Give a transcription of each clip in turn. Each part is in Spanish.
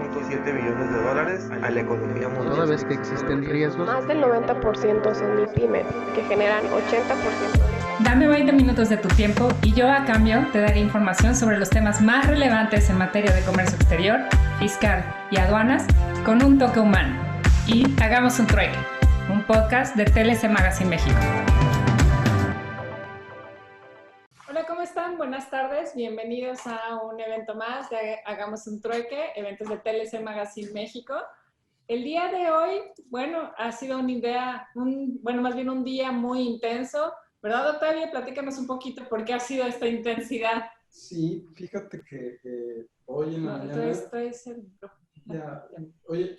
$2.7 billones a la economía mundial. Toda vez que existen riesgos, Más del 90% son MIPYMES, que generan 80%. Dame 20 minutos de tu tiempo y yo a cambio te daré información sobre los temas más relevantes en materia de comercio exterior, fiscal y aduanas con un toque humano. Y hagamos un trueque, un podcast de TLC Magazine México. Hola, ¿cómo están? Buenas tardes, bienvenidos a un evento más de Hagamos un trueque, eventos de TLC Magazine México. El día de hoy, ha sido un día muy intenso. ¿Verdad, Octavio? Platícanos un poquito por qué ha sido esta intensidad. Sí, fíjate que hoy en la mañana...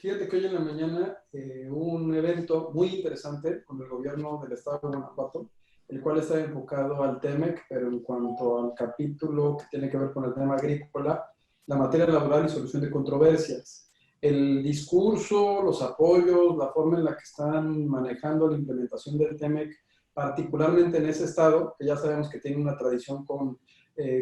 Fíjate que hoy en la mañana hubo un evento muy interesante con el gobierno del estado de Guanajuato, el cual está enfocado al TEMEC, pero en cuanto al capítulo que tiene que ver con el tema agrícola, la materia laboral y solución de controversias. El discurso, los apoyos, la forma en la que están manejando la implementación del TEMEC, particularmente en ese estado, que ya sabemos que tiene una tradición con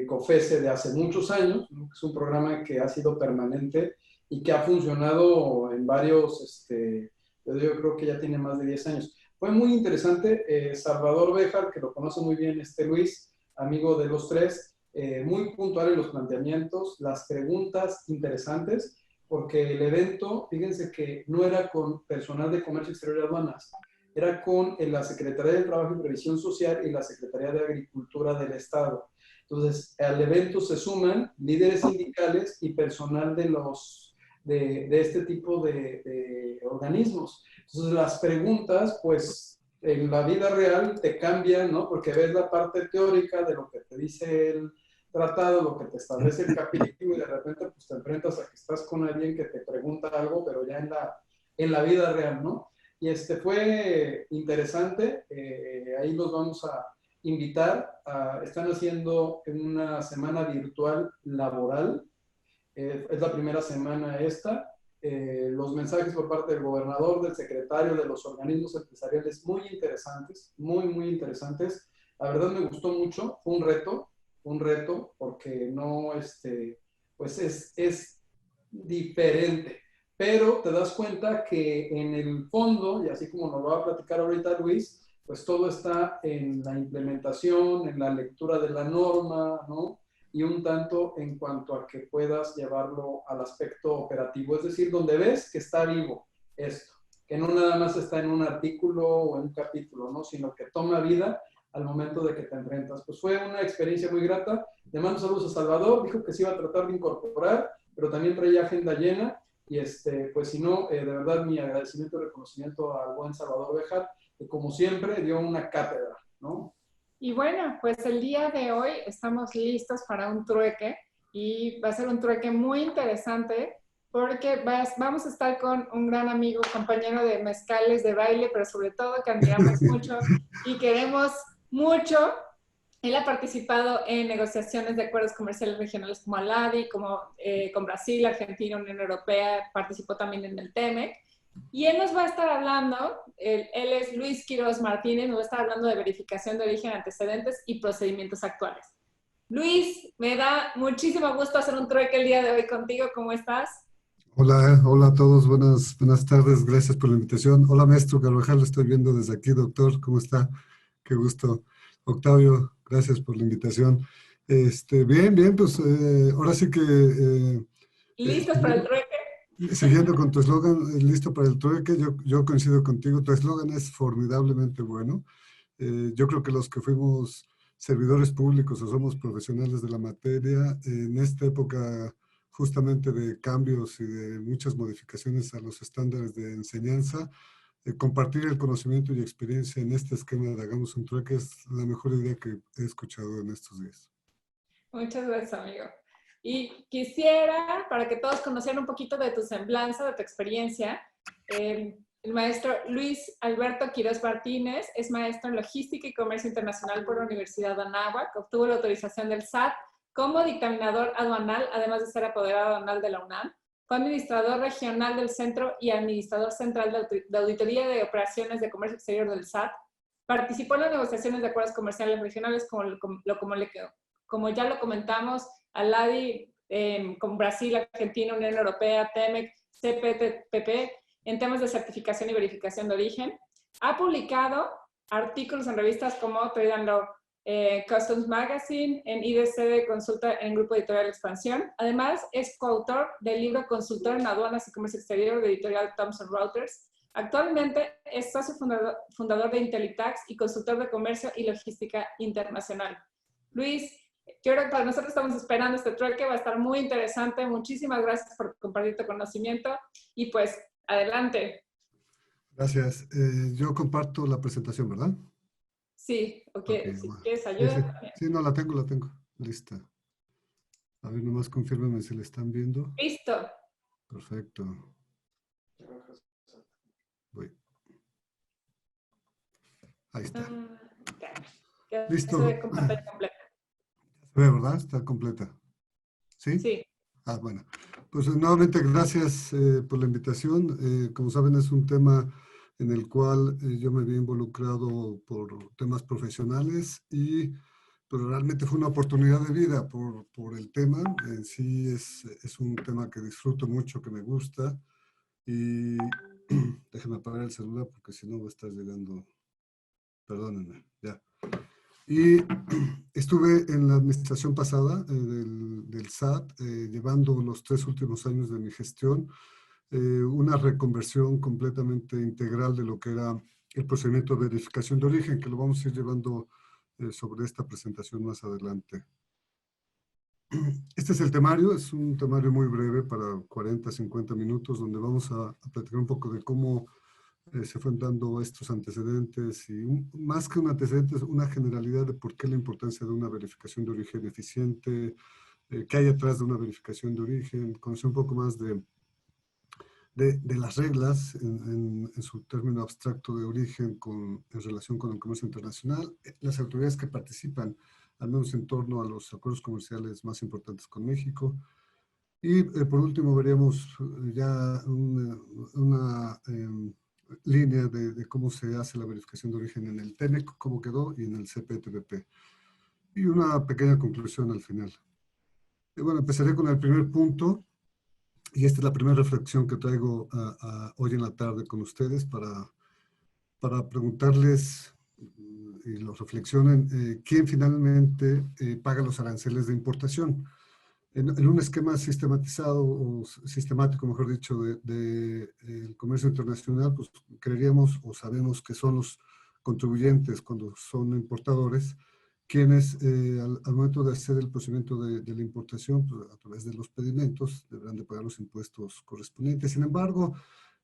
COFECE de hace muchos años, ¿no? Es un programa que ha sido permanente y que ha funcionado en varios, yo creo que ya tiene más de 10 años. Fue muy interesante. Salvador Béjar, que lo conoce muy bien, Luis, amigo de los tres, muy puntual en los planteamientos, las preguntas interesantes, porque el evento, fíjense que no era con personal de Comercio Exterior y Aduanas, era con la Secretaría de Trabajo y Previsión Social y la Secretaría de Agricultura del Estado. Entonces, al evento se suman líderes sindicales y personal de este tipo de organismos. Entonces, las preguntas, pues, en la vida real te cambian, ¿no? Porque ves la parte teórica de lo que te dice el tratado, lo que te establece el capítulo, y de repente, pues, te enfrentas a que estás con alguien que te pregunta algo, pero ya en la vida real, ¿no? Y fue interesante. Ahí los vamos a invitar. Están haciendo una semana virtual laboral. Es la primera semana esta. Los mensajes por parte del gobernador, del secretario, de los organismos empresariales, muy interesantes, muy, muy interesantes. La verdad me gustó mucho. Fue un reto porque no, pues es diferente. Pero te das cuenta que en el fondo, y así como nos va a platicar ahorita Luis, pues todo está en la implementación, en la lectura de la norma, ¿no? Y un tanto en cuanto a que puedas llevarlo al aspecto operativo, es decir, donde ves que está vivo esto, que no nada más está en un artículo o en un capítulo, ¿no? Sino que toma vida al momento de que te enfrentas. Pues fue una experiencia muy grata. Le mando saludos a Salvador, dijo que se iba a tratar de incorporar, pero también traía agenda llena. Y pues si no, de verdad mi agradecimiento y reconocimiento al buen Salvador Béjar, que como siempre dio una cátedra, ¿no? Y bueno, pues el día de hoy estamos listos para un trueque y va a ser un trueque muy interesante porque vamos a estar con un gran amigo, compañero de mezcales de baile, pero sobre todo que admiramos mucho y queremos mucho. Él ha participado en negociaciones de acuerdos comerciales regionales como ALADI, como con Brasil, Argentina, Unión Europea, participó también en el TEMEC. Y él nos va a estar hablando, él es Luis Quiroz Martínez, nos va a estar hablando de verificación de origen, antecedentes y procedimientos actuales. Luis, me da muchísimo gusto hacer un trueque el día de hoy contigo. ¿Cómo estás? Hola a todos, buenas tardes, gracias por la invitación. Hola, maestro Carvajal, lo estoy viendo desde aquí. Doctor, ¿cómo está? Qué gusto. Octavio, gracias por la invitación. Bien, pues ahora sí que... ¿Listos para el trueque? Siguiendo con tu eslogan, listo para el trueque, yo coincido contigo, tu eslogan es formidablemente bueno. Yo creo que los que fuimos servidores públicos o somos profesionales de la materia, en esta época justamente de cambios y de muchas modificaciones a los estándares de enseñanza, compartir el conocimiento y experiencia en este esquema de Hagamos un Trueque es la mejor idea que he escuchado en estos días. Muchas gracias, amigo. Y quisiera, para que todos conocieran un poquito de tu semblanza, de tu experiencia, el maestro Luis Alberto Quiroz Martínez es maestro en Logística y Comercio Internacional por la Universidad de Anáhuac, obtuvo la autorización del SAT como dictaminador aduanal, además de ser apoderado aduanal de la UNAM. Fue administrador regional del Centro y administrador central de Auditoría de Operaciones de Comercio Exterior del SAT. Participó en las negociaciones de acuerdos comerciales regionales, como ya lo comentamos, ALADI, con Brasil, Argentina, Unión Europea, TEMEC, CPTPP, en temas de certificación y verificación de origen. Ha publicado artículos en revistas como Trade and Law, Customs Magazine, en IDC de Consulta en Grupo Editorial Expansión. Además, es coautor del libro Consultor en Aduanas y Comercio Exterior de Editorial Thomson Reuters. Actualmente es socio fundador de Intelitax y consultor de comercio y logística internacional. Luis, yo creo que para nosotros estamos esperando este trueque, va a estar muy interesante. Muchísimas gracias por compartir tu conocimiento y pues adelante. Gracias. Yo comparto la presentación, ¿verdad? Sí, Okay, si bueno. quieres ayuda. Sí, no, la tengo. Lista. A ver, nomás confírmenme si la están viendo. Listo. Perfecto. Voy. Ahí está. Listo. Se ve con pantalla completa. Se ve, ¿verdad? Está completa. ¿Sí? Sí. Ah, bueno. Pues nuevamente gracias por la invitación. Como saben, es un tema en el cual yo me había involucrado por temas profesionales y pues, realmente fue una oportunidad de vida por el tema. En sí es un tema que disfruto mucho, que me gusta. Y déjenme apagar el celular porque si no va a estar llegando. Perdónenme, ya. Y estuve en la administración pasada del SAT, llevando los 3 últimos años de mi gestión, una reconversión completamente integral de lo que era el procedimiento de verificación de origen, que lo vamos a ir llevando sobre esta presentación más adelante. Este es el temario, es un temario muy breve para 40, 50 minutos, donde vamos a platicar un poco de cómo se fueron dando estos antecedentes y más que un antecedente, es una generalidad de por qué la importancia de una verificación de origen eficiente, qué hay atrás de una verificación de origen, conocer un poco más de las reglas en su término abstracto de origen en relación con el comercio internacional, las autoridades que participan, al menos en torno a los acuerdos comerciales más importantes con México. Y por último veríamos ya una línea de cómo se hace la verificación de origen en el TEMEC, cómo quedó, y en el CPTPP. Y una pequeña conclusión al final. Y bueno, empezaré con el primer punto, y esta es la primera reflexión que traigo hoy en la tarde con ustedes para preguntarles, y lo reflexionen, ¿quién finalmente paga los aranceles de importación? En un esquema sistematizado, o sistemático, mejor dicho, del comercio internacional, pues creeríamos o sabemos que son los contribuyentes cuando son importadores, quienes al momento de hacer el procedimiento de la importación, pues, a través de los pedimentos, deberán de pagar los impuestos correspondientes. Sin embargo,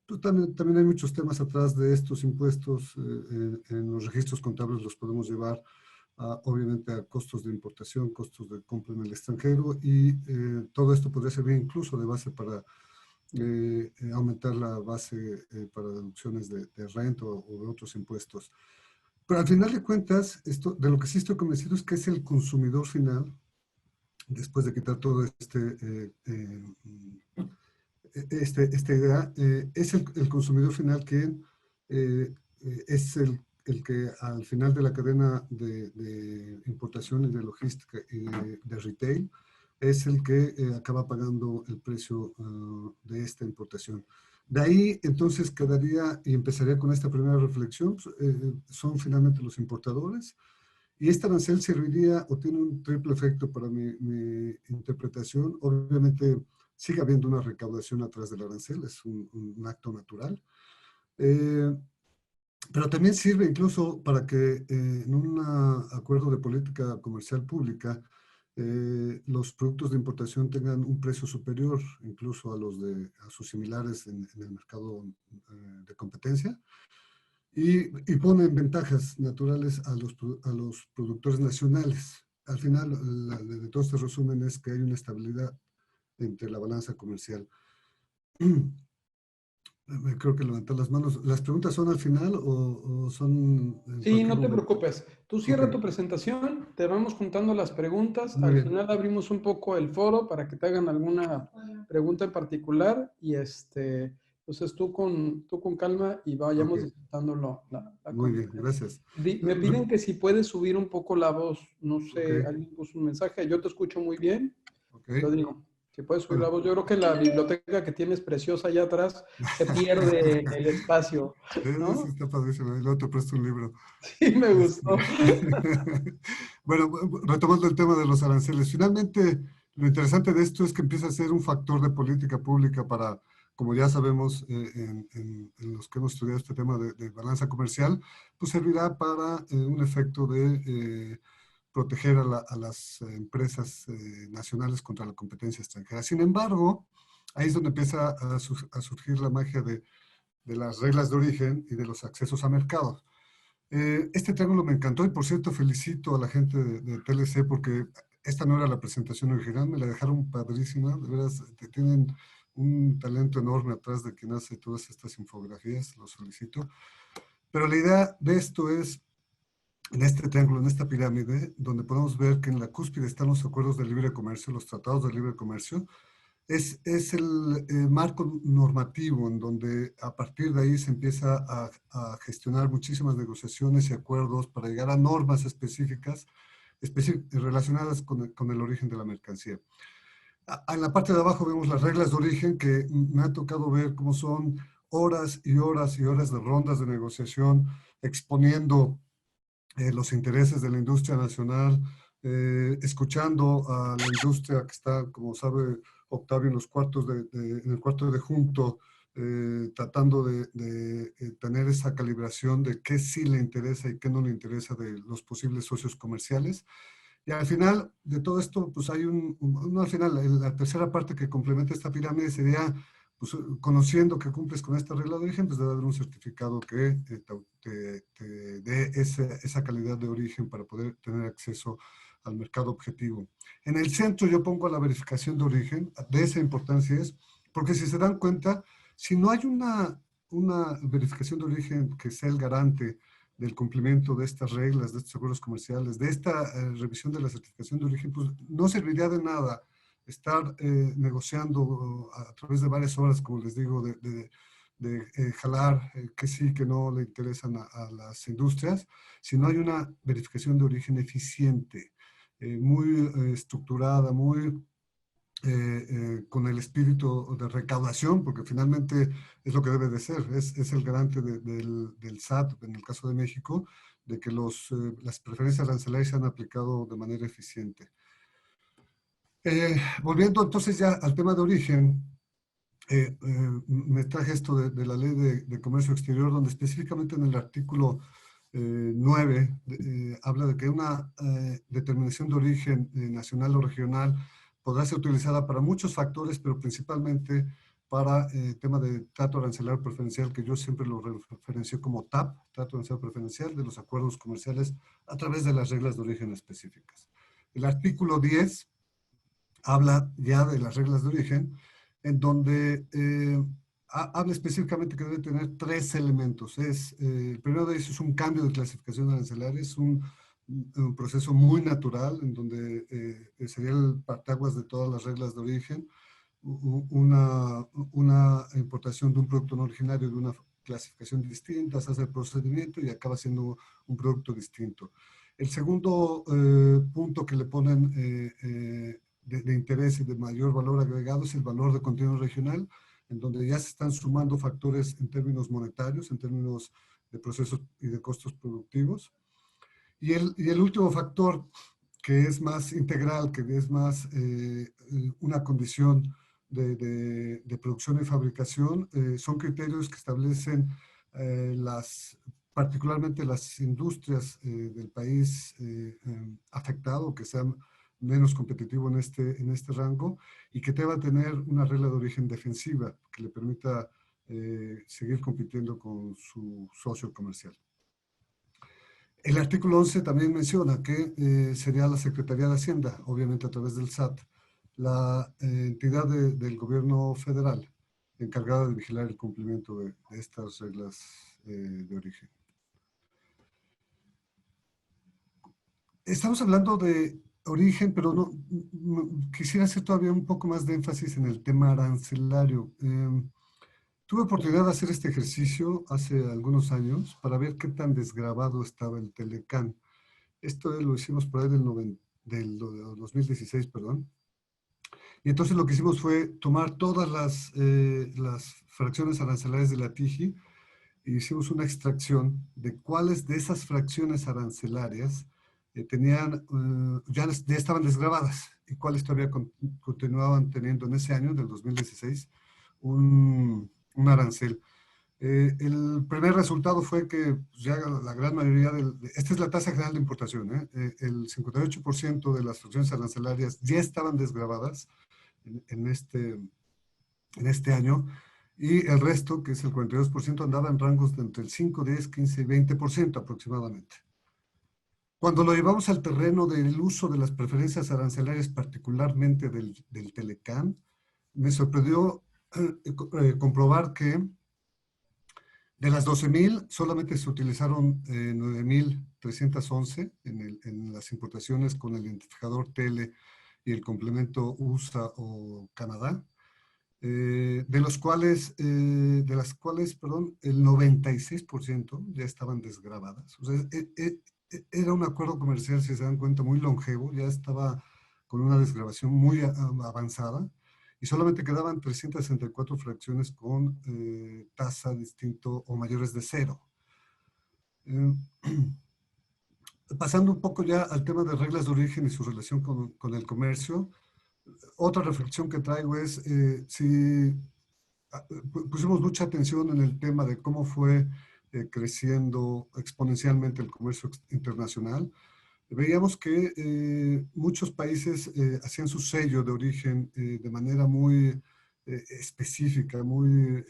pues, también hay muchos temas atrás de estos impuestos. En los registros contables los podemos llevar obviamente a costos de importación, costos de compra en el extranjero, y todo esto podría servir incluso de base para aumentar la base para deducciones de renta o de otros impuestos. Pero al final de cuentas, de lo que sí estoy convencido es que es el consumidor final, después de quitar todo esta idea, es el consumidor final quien es el que al final de la cadena de importación y de logística y de retail es el que acaba pagando el precio de esta importación. De ahí entonces quedaría, y empezaría con esta primera reflexión, son finalmente los importadores, y este arancel serviría o tiene un triple efecto para mi interpretación. Obviamente sigue habiendo una recaudación atrás del arancel, es un acto natural. Pero también sirve incluso para que en un acuerdo de política comercial pública los productos de importación tengan un precio superior incluso a sus similares en el mercado de competencia, y ponen ventajas naturales a los productores nacionales. Al final, de todo este resumen es que hay una estabilidad entre la balanza comercial. Creo que levanté las manos. ¿Las preguntas son al final o son...? Sí, no te preocupes. Tú cierra tu presentación, te vamos juntando las preguntas. Muy al bien. final abrimos un poco el foro para que te hagan alguna pregunta en particular y entonces tú con calma y vayamos disfrutando la Muy bien, gracias. Me piden que si puedes subir un poco la voz. No sé, alguien puso un mensaje. Yo te escucho muy bien. Okay. Rodrigo. Si puedes subir la voz. Yo creo que la biblioteca que tienes preciosa allá atrás se pierde el espacio, ¿no? Sí, está padrísimo. Y luego te presto un libro. Sí, me gustó. Bueno, retomando el tema de los aranceles. Finalmente, lo interesante de esto es que empieza a ser un factor de política pública para, como ya sabemos, en los que hemos estudiado este tema de balanza comercial, pues servirá para un efecto de proteger a las empresas nacionales contra la competencia extranjera. Sin embargo, ahí es donde empieza a surgir la magia de las reglas de origen y de los accesos a mercados. Este triángulo me encantó y, por cierto, felicito a la gente de TLC porque esta no era la presentación original, me la dejaron padrísima, de veras, tienen un talento enorme atrás de quien hace todas estas infografías, lo solicito. Pero la idea de esto es, en este triángulo, en esta pirámide, donde podemos ver que en la cúspide están los acuerdos de libre comercio, los tratados de libre comercio, es el marco normativo en donde a partir de ahí se empieza a gestionar muchísimas negociaciones y acuerdos para llegar a normas específicas relacionadas con el origen de la mercancía. En la parte de abajo vemos las reglas de origen que me ha tocado ver cómo son horas y horas y horas de rondas de negociación exponiendo los intereses de la industria nacional, escuchando a la industria que está, como sabe Octavio, en el cuarto de junto, tratando de tener esa calibración de qué sí le interesa y qué no le interesa de los posibles socios comerciales. Y al final de todo esto, pues hay al final, la tercera parte que complementa esta pirámide sería, pues, conociendo que cumples con esta regla de origen, pues debe haber un certificado que te dé esa calidad de origen para poder tener acceso al mercado objetivo. En el centro yo pongo la verificación de origen, de esa importancia es, porque si se dan cuenta, si no hay una verificación de origen que sea el garante del cumplimiento de estas reglas, de estos acuerdos comerciales, de esta revisión de la certificación de origen, pues no serviría de nada estar negociando a través de varias horas, como les digo, de jalar que sí, que no le interesan a las industrias, si no hay una verificación de origen eficiente, muy estructurada, muy con el espíritu de recaudación, porque finalmente es lo que debe de ser, es el garante del SAT, en el caso de México, de que las preferencias arancelarias se han aplicado de manera eficiente. Volviendo entonces ya al tema de origen, me traje esto de la Ley de Comercio Exterior, donde específicamente en el artículo 9 habla de que una determinación de origen nacional o regional podrá ser utilizada para muchos factores, pero principalmente para el tema de trato arancelario preferencial, que yo siempre lo referencio como TAP, trato arancelario preferencial de los acuerdos comerciales a través de las reglas de origen específicas. El artículo 10 habla ya de las reglas de origen, en donde habla específicamente que debe tener 3 elementos. El primero de ellos es un cambio de clasificación arancelaria, es un proceso muy natural, en donde sería el parteaguas de todas las reglas de origen, una importación de un producto no originario de una clasificación distinta, se hace el procedimiento y acaba siendo un producto distinto. El segundo punto que le ponen de interés y de mayor valor agregado es el valor de contenido regional, en donde ya se están sumando factores en términos monetarios, en términos de procesos y de costos productivos. Y el último factor, que es más integral, que es más una condición de producción y fabricación, son criterios que establecen particularmente las industrias del país afectado, que sean menos competitivo en este rango y que deba tener una regla de origen defensiva que le permita seguir compitiendo con su socio comercial. El artículo 11 también menciona que sería la Secretaría de Hacienda, obviamente a través del SAT, la entidad del gobierno federal encargada de vigilar el cumplimiento de estas reglas de origen. Estamos hablando de origen, pero quisiera hacer todavía un poco más de énfasis en el tema arancelario. Tuve oportunidad de hacer este ejercicio hace algunos años para ver qué tan desgravado estaba el Telecán. Esto lo hicimos por ahí del 2016, perdón. Y entonces lo que hicimos fue tomar todas las fracciones arancelarias de la TIGI y hicimos una extracción de cuáles de esas fracciones arancelarias ya estaban desgravadas y cuáles todavía continuaban teniendo en ese año, del 2016, un arancel. El primer resultado fue que ya la gran mayoría esta es la tasa general de importación, el 58% de las fracciones arancelarias ya estaban desgravadas en este año, y el resto, que es el 42%, andaba en rangos de entre el 5, 10, 15 y 20% aproximadamente. Cuando lo llevamos al terreno del uso de las preferencias arancelarias, particularmente del Telecán, me sorprendió comprobar que de las 12,000, solamente se utilizaron 9,311 en las importaciones con el identificador TL y el complemento USA o Canadá, de las cuales, el 96% ya estaban desgravadas. O sea, era un acuerdo comercial, si se dan cuenta, muy longevo, ya estaba con una desgravación muy avanzada, y solamente quedaban 364 fracciones con tasa distinto o mayores de 0. Pasando un poco ya al tema de reglas de origen y su relación con el comercio, otra reflexión que traigo es si pusimos mucha atención en el tema de cómo fue creciendo exponencialmente el comercio internacional. Veíamos que muchos países hacían su sello de origen de manera muy específica, muy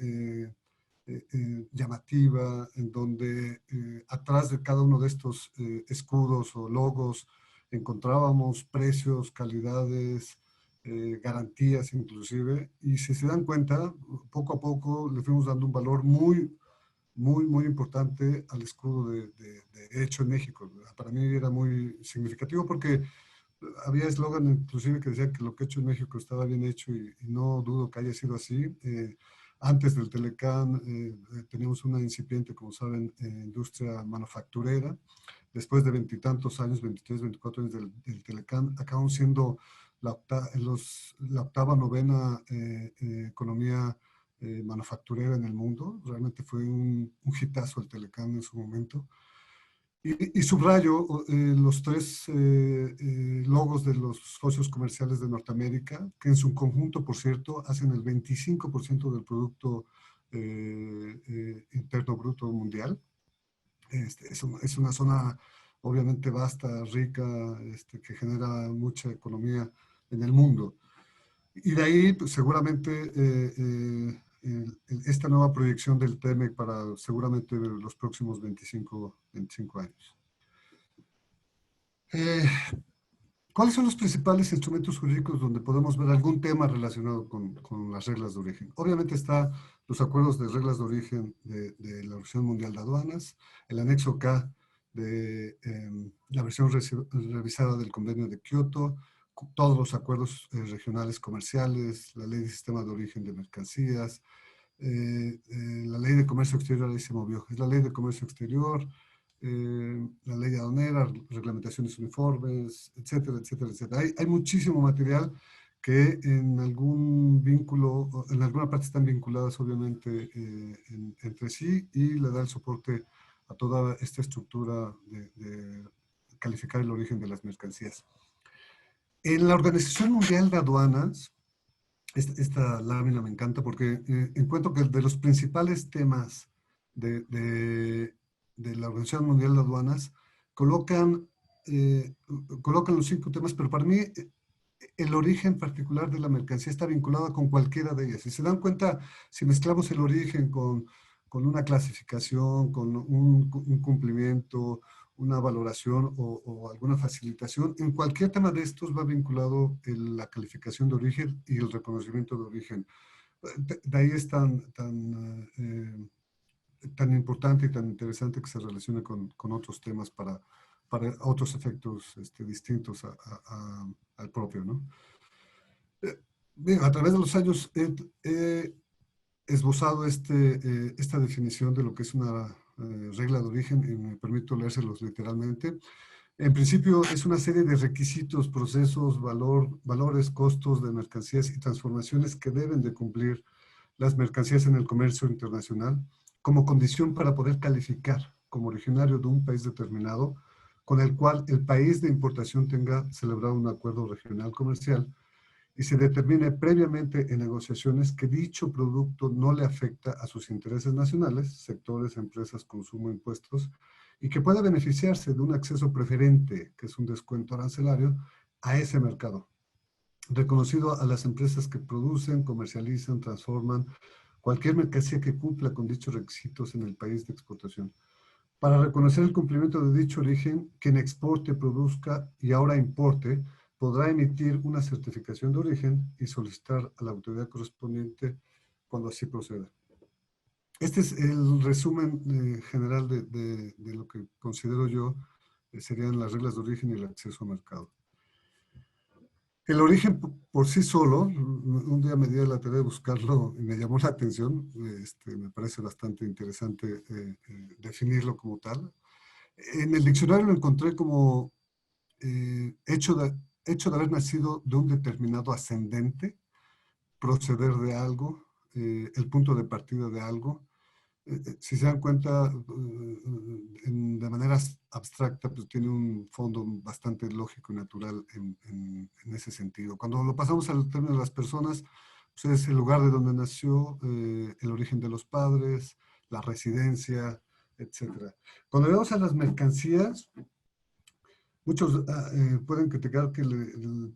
llamativa, en donde atrás de cada uno de estos escudos o logos encontrábamos precios, calidades, garantías inclusive, y si se dan cuenta, poco a poco le fuimos dando un valor muy importante al escudo de hecho en México. Para mí era muy significativo porque había eslogan inclusive que decía que lo que he hecho en México estaba bien hecho, y no dudo que haya sido así. Antes del Telecán teníamos una incipiente, como saben, industria manufacturera. Después de 20 y tantos años, 23, 24 años del Telecán, acabamos siendo la octava, novena economía manufacturera en el mundo. Realmente fue un hitazo el Telecán en su momento. Y subrayo los tres logos de los socios comerciales de Norteamérica, que en su conjunto, por cierto, hacen el 25% del Producto Interno Bruto Mundial. Es una zona obviamente vasta, rica, que genera mucha economía en el mundo. Y de ahí, pues, seguramente esta nueva proyección del TEMEC para seguramente los próximos 25 años. ¿Cuáles son los principales instrumentos jurídicos donde podemos ver algún tema relacionado con las reglas de origen? Obviamente están los acuerdos de reglas de origen de la Organización Mundial de Aduanas, el anexo K de la versión revisada del Convenio de Kioto, todos los acuerdos regionales comerciales, la ley de sistema de origen de mercancías, la ley de comercio exterior, ahí se movió, es la ley de comercio exterior, la ley aduanera, reglamentaciones uniformes, etcétera, etcétera, etcétera. Hay muchísimo material que en algún vínculo, en alguna parte están vinculadas obviamente entre sí, y le da el soporte a toda esta estructura de calificar el origen de las mercancías. En la Organización Mundial de Aduanas, esta lámina me encanta porque encuentro que de los principales temas de la Organización Mundial de Aduanas colocan los 5 temas, pero para mí el origen particular de la mercancía está vinculado con cualquiera de ellas. Si se dan cuenta, si mezclamos el origen con una clasificación, con un cumplimiento, una valoración o alguna facilitación, en cualquier tema de estos va vinculado la calificación de origen y el reconocimiento de origen. De ahí es tan importante y tan interesante que se relacione con otros temas para otros efectos distintos al propio, ¿no? Bien, a través de los años he esbozado esta definición de lo que es una regla de origen, y me permito leérselos literalmente. En principio es una serie de requisitos, procesos, valores, costos de mercancías y transformaciones que deben de cumplir las mercancías en el comercio internacional como condición para poder calificar como originario de un país determinado con el cual el país de importación tenga celebrado un acuerdo regional comercial y se determine previamente en negociaciones que dicho producto no le afecta a sus intereses nacionales, sectores, empresas, consumo, impuestos, y que pueda beneficiarse de un acceso preferente, que es un descuento arancelario, a ese mercado, reconocido a las empresas que producen, comercializan, transforman cualquier mercancía que cumpla con dichos requisitos en el país de exportación. Para reconocer el cumplimiento de dicho origen, quien exporte, produzca y ahora importe, podrá emitir una certificación de origen y solicitar a la autoridad correspondiente cuando así proceda. Este es el resumen general de lo que considero yo serían las reglas de origen y el acceso al mercado. El origen por sí solo, un día me di la tarea de buscarlo y me llamó la atención, me parece bastante interesante definirlo como tal. En el diccionario lo encontré como hecho de haber nacido de un determinado ascendente, proceder de algo, el punto de partida de algo. Si se dan cuenta, de manera abstracta, pues tiene un fondo bastante lógico y natural en ese sentido. Cuando lo pasamos al término de las personas, pues es el lugar de donde nació, el origen de los padres, la residencia, etc. Cuando vemos a las mercancías, muchos pueden criticar que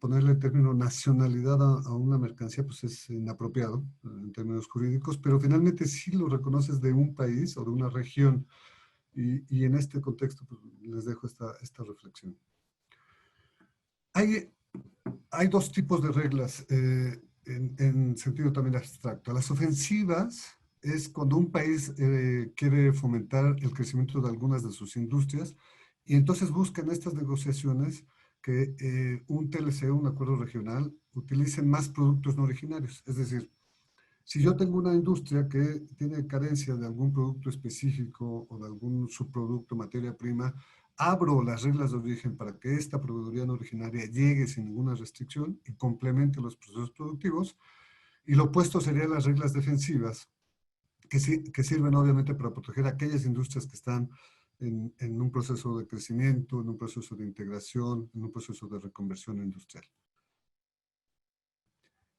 ponerle el término nacionalidad a una mercancía pues es inapropiado en términos jurídicos, pero finalmente sí lo reconoces de un país o de una región. Y en este contexto pues, les dejo esta reflexión. Hay dos tipos de reglas en sentido también abstracto. Las ofensivas es cuando un país quiere fomentar el crecimiento de algunas de sus industrias y entonces busca en estas negociaciones que un TLC, un acuerdo regional, utilicen más productos no originarios. Es decir, si yo tengo una industria que tiene carencia de algún producto específico o de algún subproducto, materia prima, abro las reglas de origen para que esta proveeduría no originaria llegue sin ninguna restricción y complemente los procesos productivos. Y lo opuesto serían las reglas defensivas, que sirven obviamente para proteger a aquellas industrias que están en un proceso de crecimiento, en un proceso de integración, en un proceso de reconversión industrial.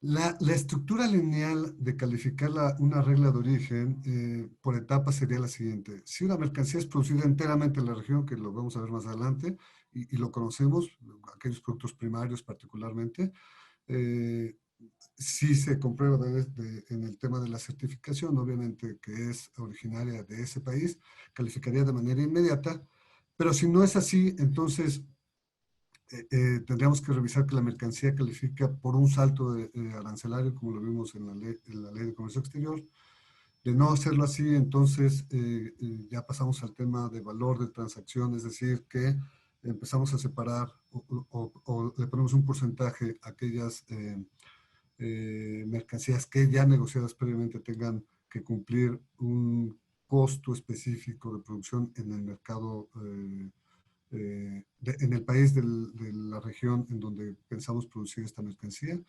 La estructura lineal de calificar una regla de origen por etapas sería la siguiente. Si una mercancía es producida enteramente en la región, que lo vamos a ver más adelante, y lo conocemos, aquellos productos primarios particularmente, si se comprueba en el tema de la certificación, obviamente que es originaria de ese país, calificaría de manera inmediata, pero si no es así, entonces tendríamos que revisar que la mercancía califica por un salto arancelario, como lo vimos en la ley de comercio exterior. De no hacerlo así, entonces ya pasamos al tema de valor de transacción, es decir, que empezamos a separar o le ponemos un porcentaje a aquellas mercancías que ya negociadas previamente tengan que cumplir un costo específico de producción en el mercado en el país de la región en donde pensamos producir esta mercancía.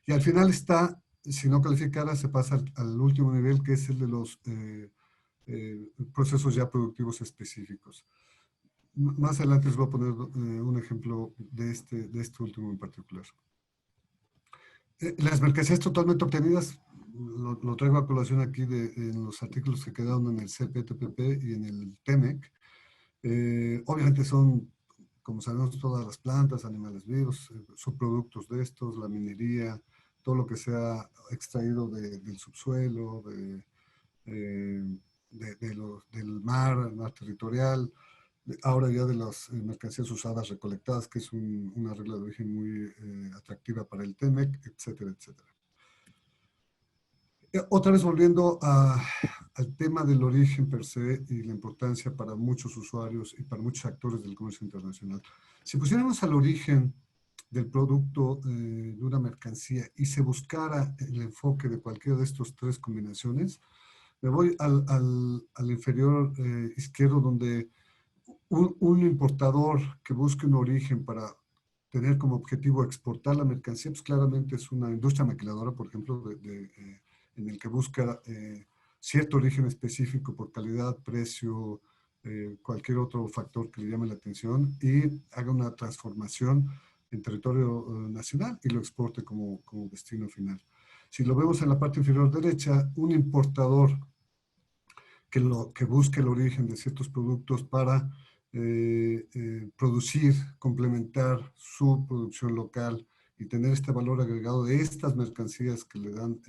Y al final está, si no calificara, se pasa al último nivel, que es el de los procesos ya productivos específicos. Más adelante les voy a poner un ejemplo de este último en particular. Las mercancías totalmente obtenidas, lo traigo a colación aquí en los artículos que quedaron en el CPTPP y en el TEMEC. Obviamente son, como sabemos, todas las plantas, animales vivos, subproductos de estos, la minería, todo lo que sea extraído del subsuelo, del mar territorial, ahora ya de las mercancías usadas recolectadas, que es una regla de origen muy atractiva para el TEMEC, etcétera, etcétera. Otra vez volviendo al tema del origen per se y la importancia para muchos usuarios y para muchos actores del comercio internacional. Si pusiéramos al origen del producto de una mercancía y se buscara el enfoque de cualquiera de estas tres combinaciones, me voy al inferior izquierdo donde un importador que busque un origen para tener como objetivo exportar la mercancía, pues claramente es una industria maquiladora, por ejemplo, en el que busca cierto origen específico por calidad, precio, cualquier otro factor que le llame la atención y haga una transformación en territorio nacional y lo exporte como destino final. Si lo vemos en la parte inferior derecha, un importador que busque el origen de ciertos productos para producir, complementar su producción local y tener este valor agregado de estas mercancías que le dan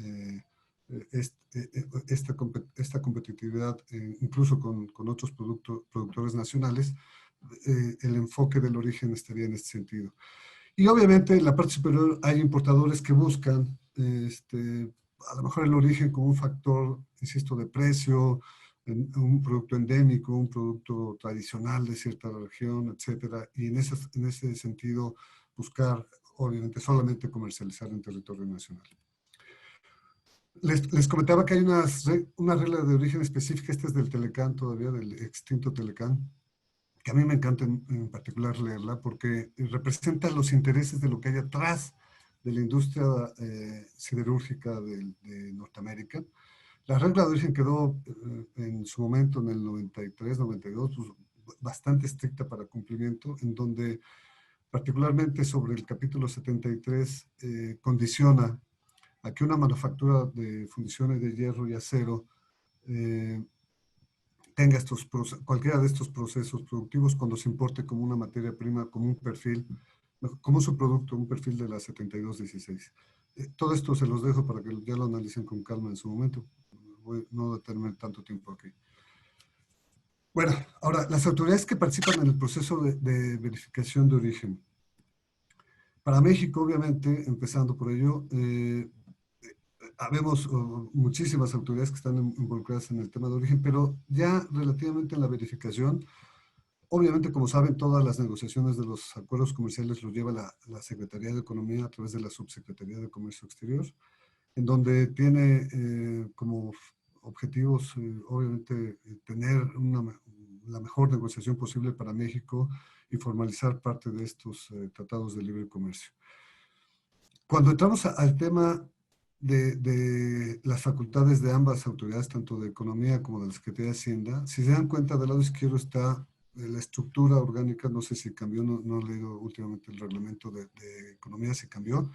esta competitividad, incluso con otros productores nacionales, el enfoque del origen estaría en este sentido. Y obviamente en la parte superior hay importadores que buscan a lo mejor el origen como un factor, insisto, de precio, un producto endémico, un producto tradicional de cierta región, etcétera, y en ese sentido buscar, obviamente, solamente comercializar en territorio nacional. Les comentaba que hay una regla de origen específica, esta es del Telecán todavía, del extinto Telecán, que a mí me encanta en particular leerla porque representa los intereses de lo que hay atrás de la industria siderúrgica de Norteamérica. La regla de origen quedó en su momento, en el 93, 92, pues, bastante estricta para cumplimiento, en donde particularmente sobre el capítulo 73 condiciona a que una manufactura de fundiciones de hierro y acero tenga cualquiera de estos procesos productivos cuando se importe como una materia prima, como un perfil, como su producto, un perfil de la 7216. Todo esto se los dejo para que ya lo analicen con calma en su momento. No detenerme tanto tiempo aquí. Bueno, ahora, las autoridades que participan en el proceso de verificación de origen. Para México, obviamente, empezando por ello, habemos muchísimas autoridades que están involucradas en el tema de origen, pero ya relativamente en la verificación, obviamente, como saben, todas las negociaciones de los acuerdos comerciales los lleva la Secretaría de Economía a través de la Subsecretaría de Comercio Exterior, en donde tiene como objetivos, obviamente, tener la mejor negociación posible para México y formalizar parte de estos tratados de libre comercio. Cuando entramos al tema de las facultades de ambas autoridades, tanto de Economía como de la Secretaría de Hacienda, si se dan cuenta, del lado izquierdo está la estructura orgánica, no sé si cambió, no he leído últimamente el reglamento de Economía, si cambió,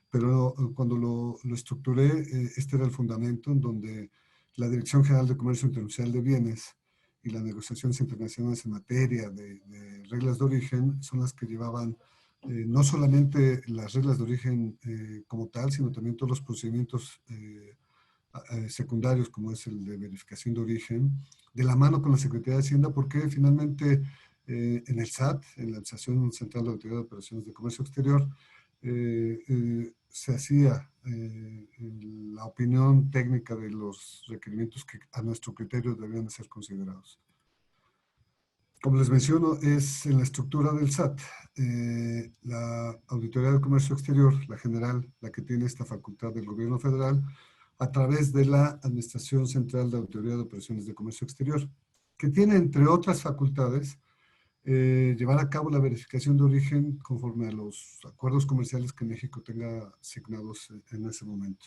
pero cuando lo estructuré, este era el fundamento en donde la Dirección General de Comercio Internacional de Bienes y las negociaciones internacionales en materia de reglas de origen son las que llevaban no solamente las reglas de origen como tal, sino también todos los procedimientos secundarios, como es el de verificación de origen, de la mano con la Secretaría de Hacienda, porque finalmente en el SAT, en la Administración Central de Autoridad de Operaciones de Comercio Exterior, se hacía la opinión técnica de los requerimientos que a nuestro criterio debían de ser considerados. Como les menciono, es en la estructura del SAT, la Auditoría de Comercio Exterior, la general, la que tiene esta facultad del gobierno federal, a través de la Administración Central de Autoridad de Operaciones de Comercio Exterior, que tiene, entre otras facultades, llevar a cabo la verificación de origen conforme a los acuerdos comerciales que México tenga asignados en ese momento.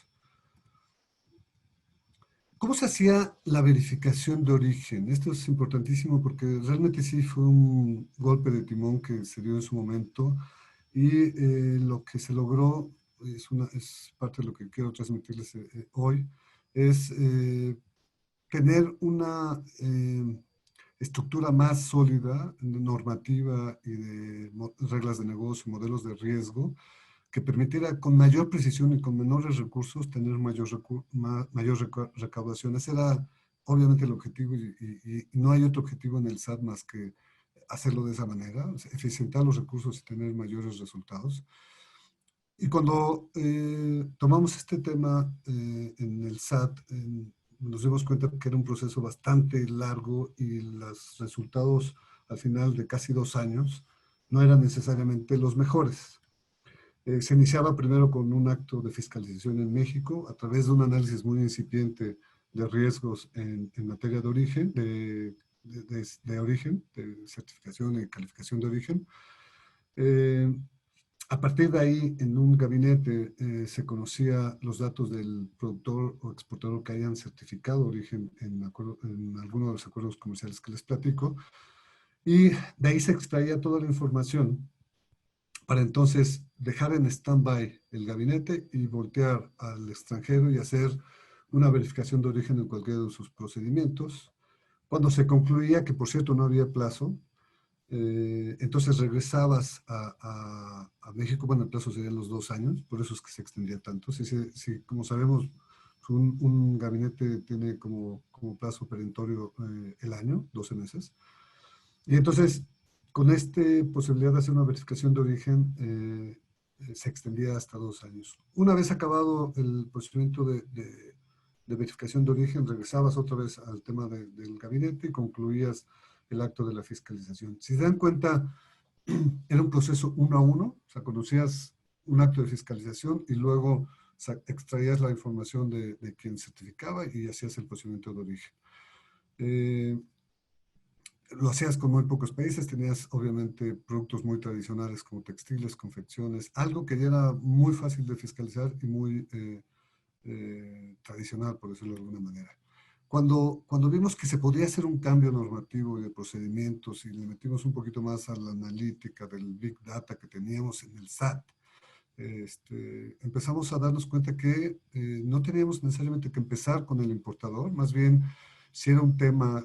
¿Cómo se hacía la verificación de origen? Esto es importantísimo porque realmente sí fue un golpe de timón que se dio en su momento y lo que se logró, es parte de lo que quiero transmitirles hoy, es tener una estructura más sólida, normativa y de reglas de negocio, modelos de riesgo, que permitiera con mayor precisión y con menores recursos tener mayor recaudación. Ese era obviamente el objetivo y no hay otro objetivo en el SAT más que hacerlo de esa manera, o sea, eficientar los recursos y tener mayores resultados. Y cuando tomamos este tema en el SAT, nos dimos cuenta que era un proceso bastante largo y los resultados al final de casi 2 años no eran necesariamente los mejores. Se iniciaba primero con un acto de fiscalización en México a través de un análisis muy incipiente de riesgos en materia de origen, de de origen, de certificación y calificación de origen. A partir de ahí, en un gabinete se conocía los datos del productor o exportador que hayan certificado origen en alguno de los acuerdos comerciales que les platico, y de ahí se extraía toda la información para entonces dejar en stand-by el gabinete y voltear al extranjero y hacer una verificación de origen en cualquiera de sus procedimientos. Cuando se concluía, que por cierto no había plazo, entonces regresabas a México. Bueno, el plazo serían los 2 años, por eso es que se extendía tanto. Si como sabemos, un gabinete tiene como plazo perentorio el año, 12 meses. Y entonces, con esta posibilidad de hacer una verificación de origen, se extendía hasta 2 años. Una vez acabado el procedimiento de verificación de origen, regresabas otra vez al tema del gabinete y concluías el acto de la fiscalización. Si se dan cuenta, era un proceso 1 a 1, o sea, conocías un acto de fiscalización y luego extraías la información de quien certificaba y hacías el procedimiento de origen. Lo hacías con muy pocos países, tenías obviamente productos muy tradicionales como textiles, confecciones, algo que ya era muy fácil de fiscalizar y muy tradicional, por decirlo de alguna manera. Cuando vimos que se podía hacer un cambio normativo y de procedimientos y le metimos un poquito más a la analítica del Big Data que teníamos en el SAT, empezamos a darnos cuenta que no teníamos necesariamente que empezar con el importador, más bien si era un tema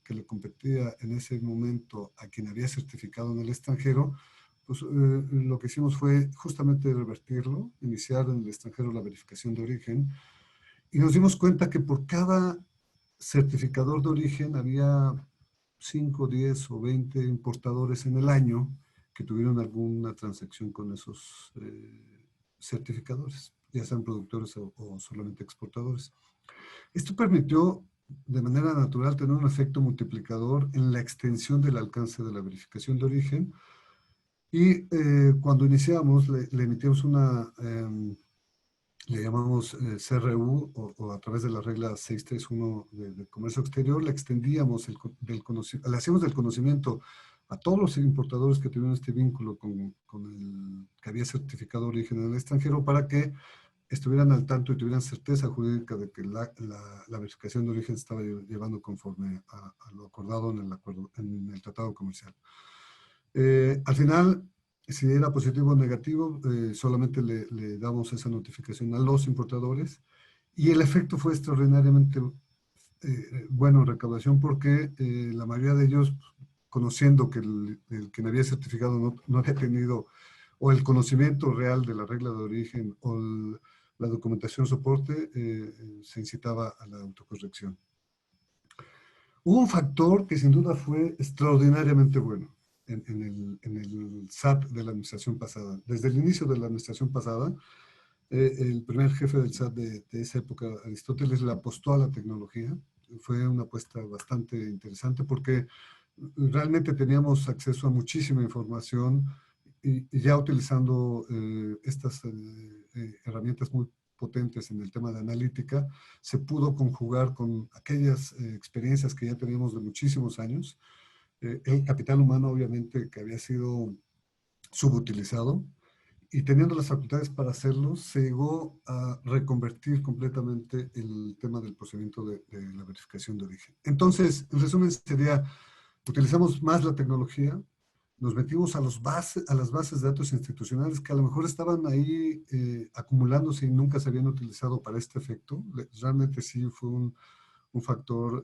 que le competía en ese momento a quien había certificado en el extranjero, pues lo que hicimos fue justamente revertirlo, iniciar en el extranjero la verificación de origen, y nos dimos cuenta que por cada certificador de origen había 5, 10 o 20 importadores en el año que tuvieron alguna transacción con esos certificadores, ya sean productores o solamente exportadores. Esto permitió de manera natural tener un efecto multiplicador en la extensión del alcance de la verificación de origen, y cuando iniciamos le emitimos una, le llamamos CRU, o a través de la regla 631 de comercio exterior, le extendíamos le hacíamos del conocimiento a todos los importadores que tuvieron este vínculo con el que había certificado origen en el extranjero, para que estuvieran al tanto y tuvieran certeza jurídica de que la verificación de origen estaba llevando conforme a lo acordado en el tratado comercial. Al final, si era positivo o negativo, solamente le damos esa notificación a los importadores, y el efecto fue extraordinariamente bueno en recaudación, porque la mayoría de ellos, conociendo que el quien había certificado no había tenido o el conocimiento real de la regla de origen o la documentación soporte, se incitaba a la autocorrección. Hubo un factor que sin duda fue extraordinariamente bueno en el SAT de la administración pasada. Desde el inicio de la administración pasada, el primer jefe del SAT de esa época, Aristóteles, le apostó a la tecnología. Fue una apuesta bastante interesante porque realmente teníamos acceso a muchísima información, y ya utilizando estas herramientas muy potentes en el tema de analítica, se pudo conjugar con aquellas experiencias que ya teníamos de muchísimos años. El capital humano, obviamente, que había sido subutilizado, y teniendo las facultades para hacerlo, se llegó a reconvertir completamente el tema del procedimiento de la verificación de origen. Entonces, en resumen, sería, utilizamos más la tecnología, nos metimos a las bases de datos institucionales que a lo mejor estaban ahí acumulándose y nunca se habían utilizado para este efecto. Realmente sí fue un factor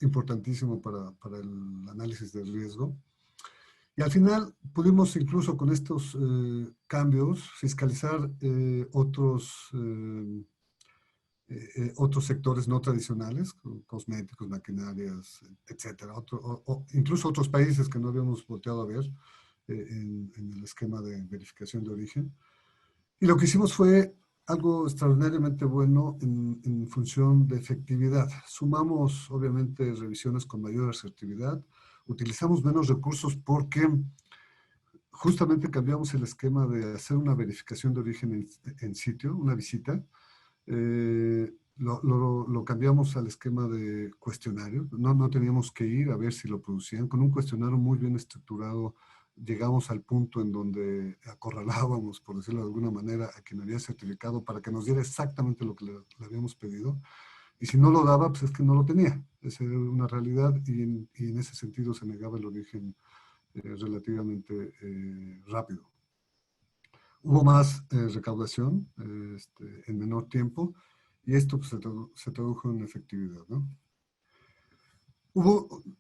importantísimo para el análisis del riesgo. Y al final pudimos incluso con estos cambios fiscalizar otros sectores no tradicionales, cosméticos, maquinarias, etcétera. Incluso otros países que no habíamos volteado a ver en el esquema de verificación de origen. Y lo que hicimos fue algo extraordinariamente bueno en función de efectividad. Sumamos, obviamente, revisiones con mayor asertividad. Utilizamos menos recursos porque justamente cambiamos el esquema de hacer una verificación de origen en sitio, una visita. lo cambiamos al esquema de cuestionario. No teníamos que ir a ver si lo producían. Con un cuestionario muy bien estructurado, llegamos al punto en donde acorralábamos, por decirlo de alguna manera, a quien había certificado para que nos diera exactamente lo que le habíamos pedido. Y si no lo daba, pues es que no lo tenía. Esa era una realidad y en ese sentido se negaba el origen relativamente rápido. Hubo más recaudación en menor tiempo y esto pues, se tradujo en efectividad, ¿no?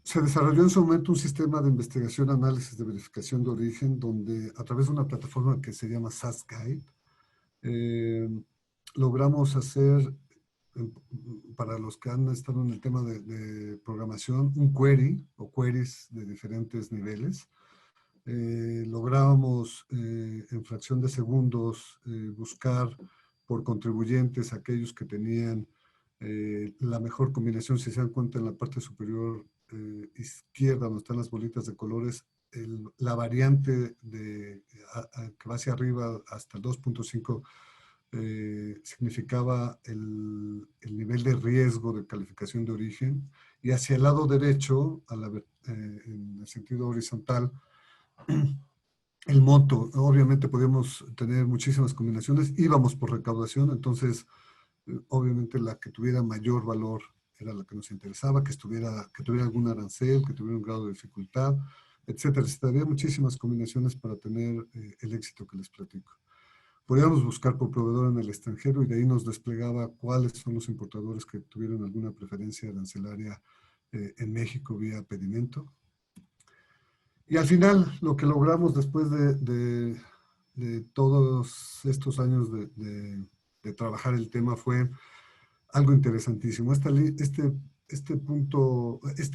Se desarrolló en su momento un sistema de investigación, análisis de verificación de origen, donde a través de una plataforma que se llama SASGuide, logramos hacer, para los que han estado en el tema de programación, un query o queries de diferentes niveles. Lográbamos en fracción de segundos buscar por contribuyentes aquellos que tenían la mejor combinación. Si se dan cuenta, en la parte superior izquierda, donde están las bolitas de colores, la variante que va hacia arriba hasta el 2.5 significaba el nivel de riesgo de calificación de origen, y hacia el lado derecho, en el sentido horizontal, el monto. Obviamente podíamos tener muchísimas combinaciones, íbamos por recaudación, entonces obviamente la que tuviera mayor valor era la que nos interesaba, que tuviera algún arancel, que tuviera un grado de dificultad, etcétera. Había muchísimas combinaciones para tener el éxito que les platico. Podíamos buscar por proveedor en el extranjero y de ahí nos desplegaba cuáles son los importadores que tuvieron alguna preferencia arancelaria en México vía pedimento. Y al final, lo que logramos después de todos estos años de trabajar el tema fue algo interesantísimo. Esta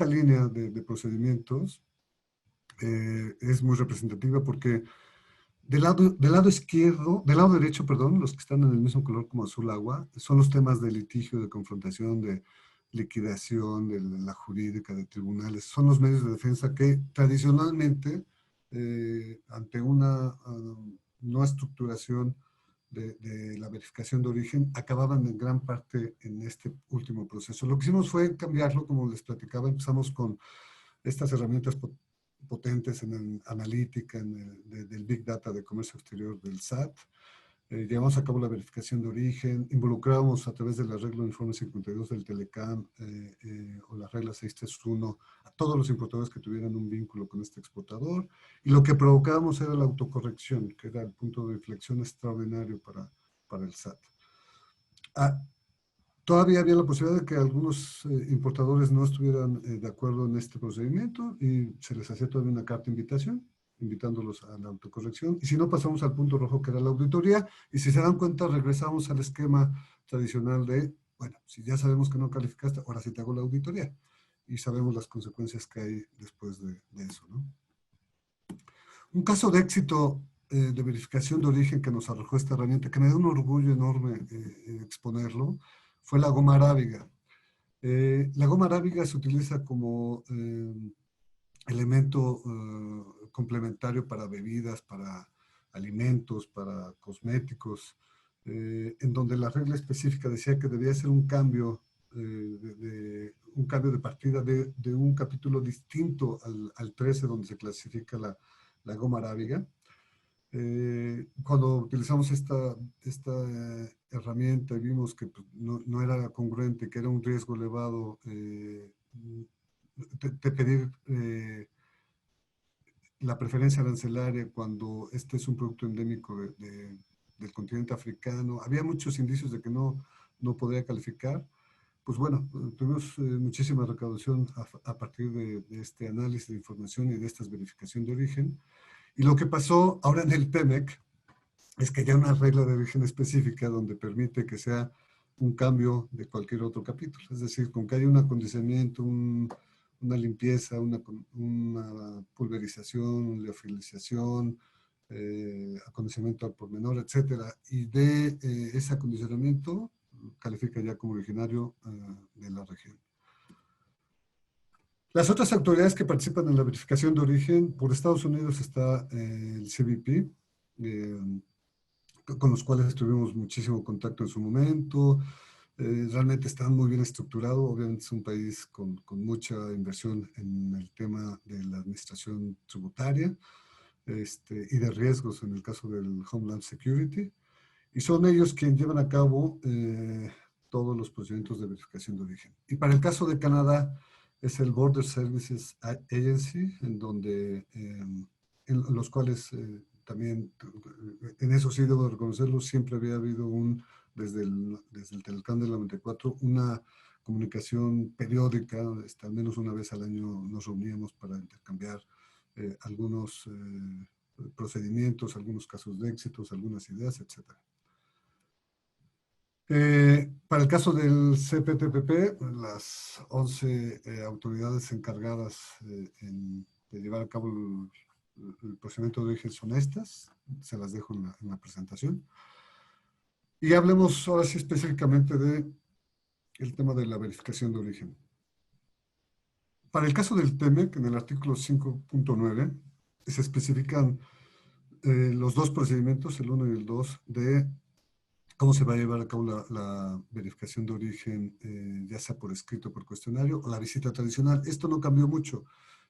línea de procedimientos es muy representativa porque del lado izquierdo, del lado derecho, perdón, los que están en el mismo color como azul agua, son los temas de litigio, de confrontación, de liquidación, de la jurídica, de tribunales. Son los medios de defensa que tradicionalmente, ante una no estructuración de la verificación de origen, acababan en gran parte en este último proceso. Lo que hicimos fue cambiarlo, como les platicaba. Empezamos con estas herramientas potentes en analítica, del Big Data de comercio exterior del SAT. Llevamos a cabo la verificación de origen, involucramos a través del arreglo de informe 52 del Telecam o la regla 631 a todos los importadores que tuvieran un vínculo con este exportador, y lo que provocábamos era la autocorrección, que era el punto de inflexión extraordinario para el SAT. Todavía había la posibilidad de que algunos importadores no estuvieran de acuerdo en este procedimiento y se les hacía todavía una carta de invitación, invitándolos a la autocorrección, y si no, pasamos al punto rojo, que era la auditoría, y si se dan cuenta, regresamos al esquema tradicional de, bueno, si ya sabemos que no calificaste, ahora sí te hago la auditoría, y sabemos las consecuencias que hay después de eso, ¿no? Un caso de éxito de verificación de origen que nos arrojó esta herramienta, que me da un orgullo enorme exponerlo, fue la goma arábiga. La goma arábiga se utiliza como elemento complementario para bebidas, para alimentos, para cosméticos, en donde la regla específica decía que debía ser un cambio de partida de un capítulo distinto al 13, donde se clasifica la goma arábiga. Cuando utilizamos esta herramienta y vimos que pues, no era congruente, que era un riesgo elevado de pedir la preferencia arancelaria cuando este es un producto endémico del continente africano, había muchos indicios de que no podría calificar. Pues bueno, tuvimos muchísima recaudación a partir de este análisis de información y de esta verificación de origen. Y lo que pasó ahora en el TEMEC es que ya hay una regla de origen específica donde permite que sea un cambio de cualquier otro capítulo. Es decir, con que haya un acondicionamiento, una limpieza, una pulverización, liofilización, acondicionamiento al por menor, etcétera, y de ese acondicionamiento califica ya como originario de la región. Las otras autoridades que participan en la verificación de origen, por Estados Unidos está el CBP, con los cuales tuvimos muchísimo contacto en su momento. Realmente están muy bien estructurados. Obviamente es un país con mucha inversión en el tema de la administración tributaria y de riesgos en el caso del Homeland Security. Y son ellos quienes llevan a cabo todos los procedimientos de verificación de origen. Y para el caso de Canadá es el Border Services Agency, en donde, en los cuales también, en eso sí debo reconocerlo, siempre había habido desde el Telecán del 94, una comunicación periódica, al menos una vez al año nos reuníamos para intercambiar algunos procedimientos, algunos casos de éxitos, algunas ideas, etc. Para el caso del CPTPP, las 11 autoridades encargadas de llevar a cabo el procedimiento de origen son estas, se las dejo en la presentación. Y hablemos ahora sí específicamente del tema de la verificación de origen. Para el caso del TEMEC, en el artículo 5.9, se especifican los dos procedimientos, el 1 y el 2, de cómo se va a llevar a cabo la verificación de origen, ya sea por escrito o por cuestionario, o la visita tradicional. Esto no cambió mucho.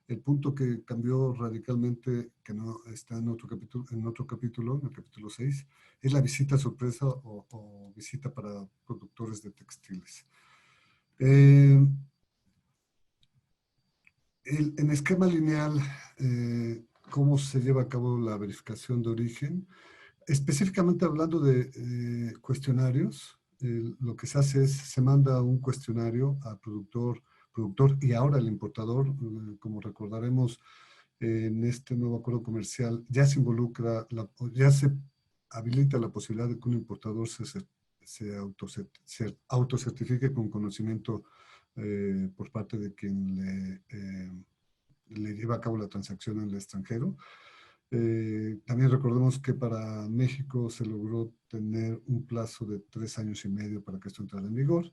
El punto que cambió radicalmente, que no está en otro capítulo, en el capítulo 6, es la visita sorpresa o visita para productores de textiles. En esquema lineal, ¿cómo se lleva a cabo la verificación de origen? Específicamente hablando de cuestionarios, lo que se hace es, se manda un cuestionario al productor y ahora el importador. Como recordaremos, en este nuevo acuerdo comercial ya se involucra, ya se habilita la posibilidad de que un importador se autocertifique con conocimiento por parte de quien le lleva a cabo la transacción en el extranjero. También recordemos que para México se logró tener un plazo de 3 años y medio para que esto entrara en vigor.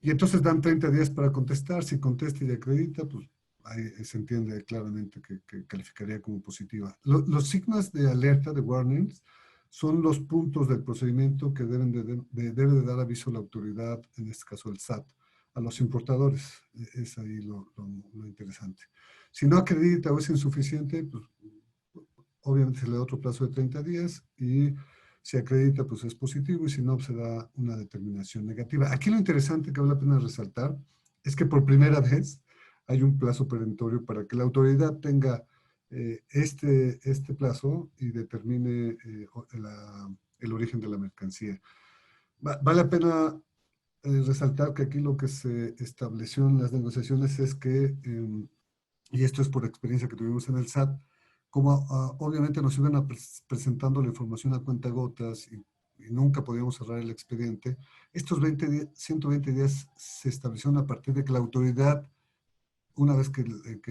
Y entonces dan 30 días para contestar. Si contesta y acredita, pues ahí se entiende claramente que calificaría como positiva. Los signos de alerta, de warnings, son los puntos del procedimiento que debe de dar aviso a la autoridad, en este caso el SAT, a los importadores. Es ahí lo interesante. Si no acredita o es insuficiente, pues obviamente se le da otro plazo de 30 días y si acredita, pues es positivo, y si no, pues se da una determinación negativa. Aquí lo interesante que vale la pena resaltar es que por primera vez hay un plazo perentorio para que la autoridad tenga este plazo y determine el origen de la mercancía. Vale la pena resaltar que aquí lo que se estableció en las negociaciones es que, y esto es por experiencia que tuvimos en el SAT, como obviamente nos iban presentando la información a cuentagotas y nunca podíamos cerrar el expediente, estos 120 días se establecieron a partir de que la autoridad, una vez que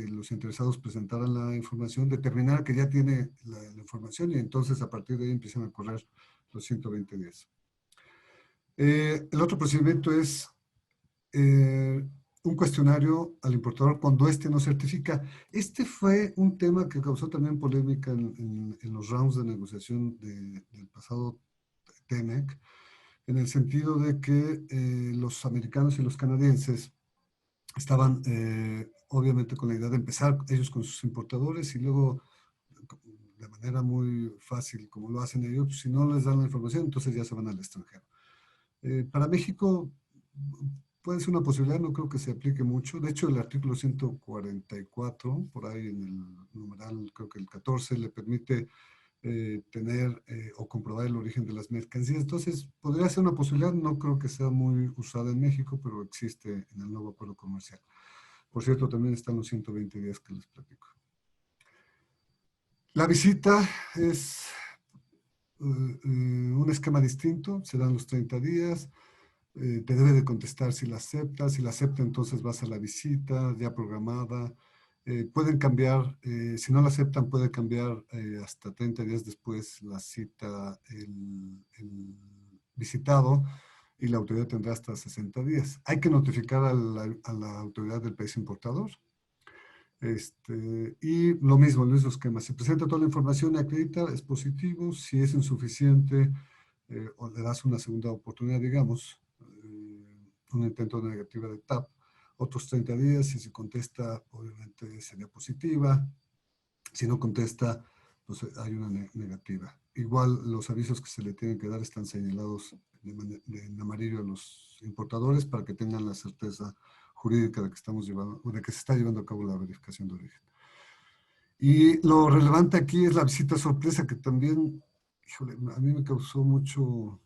los interesados presentaran la información, determinara que ya tiene la información, y entonces a partir de ahí empiezan a correr los 120 días. El otro procedimiento es un cuestionario al importador cuando éste no certifica. Este fue un tema que causó también polémica en los rounds de negociación del pasado TEMEC, en el sentido de que los americanos y los canadienses estaban obviamente con la idea de empezar ellos con sus importadores y luego, de manera muy fácil, como lo hacen ellos, pues, si no les dan la información, entonces ya se van al extranjero. Para México puede ser una posibilidad, no creo que se aplique mucho. De hecho, el artículo 144, por ahí en el numeral, creo que el 14, le permite tener o comprobar el origen de las mercancías. Entonces, podría ser una posibilidad, no creo que sea muy usada en México, pero existe en el nuevo acuerdo comercial. Por cierto, también están los 120 días que les platico. La visita es un esquema distinto, serán los 30 días. Te debe de contestar si la acepta. Si la acepta, entonces vas a la visita ya programada. Pueden cambiar, si no la aceptan, puede cambiar hasta 30 días después la cita, el visitado, y la autoridad tendrá hasta 60 días. Hay que notificar a la autoridad del país importador. Y lo mismo, el mismo esquema. Si presenta toda la información y acredita, es positivo. Si es insuficiente, o le das una segunda oportunidad, digamos, un intento de negativa de TAP, otros 30 días, y si contesta, obviamente sería positiva. Si no contesta, pues hay una negativa. Igual los avisos que se le tienen que dar están señalados en amarillo a los importadores para que tengan la certeza jurídica de que estamos llevando, de que se está llevando a cabo la verificación de origen. Y lo relevante aquí es la visita sorpresa, que también, híjole, a mí me causó mucho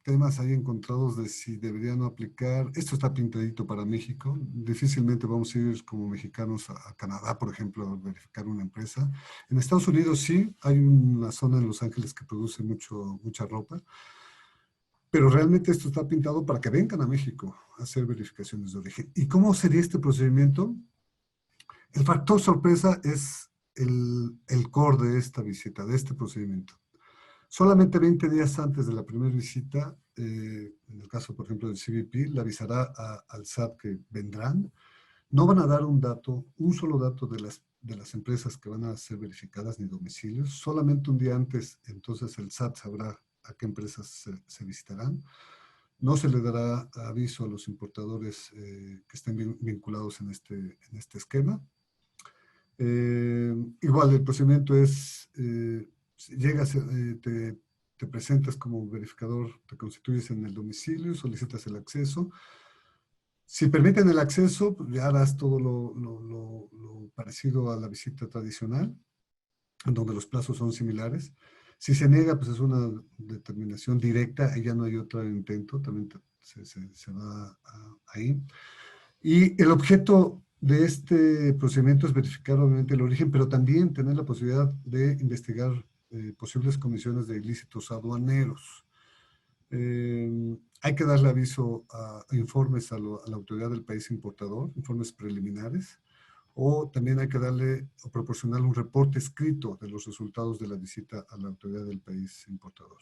temas ahí encontrados de si deberían aplicar. Esto está pintadito para México. Difícilmente vamos a ir como mexicanos a Canadá, por ejemplo, a verificar una empresa. En Estados Unidos sí, hay una zona en Los Ángeles que produce mucha ropa, pero realmente esto está pintado para que vengan a México a hacer verificaciones de origen. ¿Y cómo sería este procedimiento? El factor sorpresa es el core de esta visita, de este procedimiento. Solamente 20 días antes de la primera visita, en el caso, por ejemplo, del CBP, le avisará al SAT que vendrán. No van a dar un solo dato de las empresas que van a ser verificadas ni domicilios. Solamente un día antes, entonces el SAT sabrá a qué empresas se visitarán. No se le dará aviso a los importadores que estén vinculados en este esquema. Igual el procedimiento es... llegas, te presentas como verificador, te constituyes en el domicilio, solicitas el acceso. Si permiten el acceso, pues ya harás todo lo parecido a la visita tradicional, en donde los plazos son similares. Si se niega, pues es una determinación directa y ya no hay otro intento, también se va ahí. Y el objeto de este procedimiento es verificar obviamente el origen, pero también tener la posibilidad de investigar posibles comisiones de ilícitos aduaneros. Hay que darle aviso a informes a la autoridad del país importador, informes preliminares, o también hay que darle o proporcionar un reporte escrito de los resultados de la visita a la autoridad del país importador.